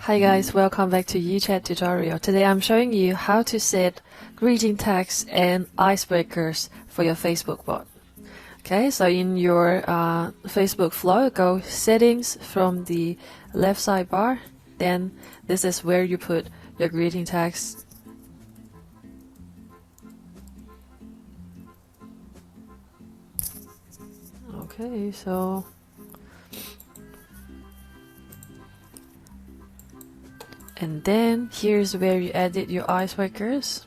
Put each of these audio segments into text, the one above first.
Hi guys, welcome back to UChat tutorial. Today I'm showing you how to set greeting tags and icebreakers for your Facebook bot. Okay, so in your Facebook flow, go settings from the left sidebar. Then this is where you put your greeting tags. Okay, so and then here's where you edit your icebreakers.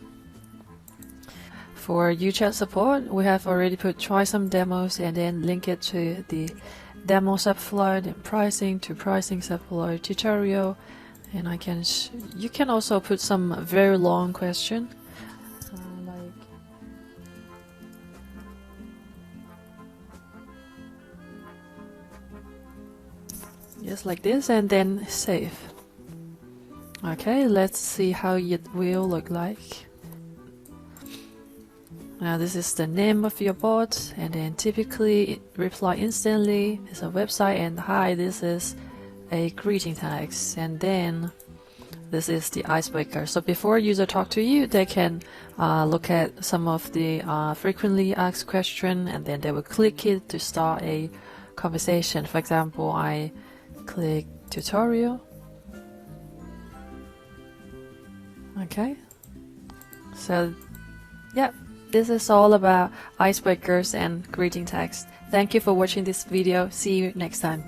For UChat support, we have already put try some demos and then link it to the demo subflow, then pricing to pricing subflow tutorial, and you can also put some very long question like just like this, and then save. Okay, let's see how it will look like. Now this is the name of your bot, and then typically it reply instantly. It's a website, and hi, this is a greeting tags, and then this is the icebreaker. So before user talk to you, they can look at some of the frequently asked question, and then they will click it to start a conversation. For example, I click tutorial. Okay, so yeah, this is all about icebreakers and greeting tags. Thank you for watching this video. See you next time.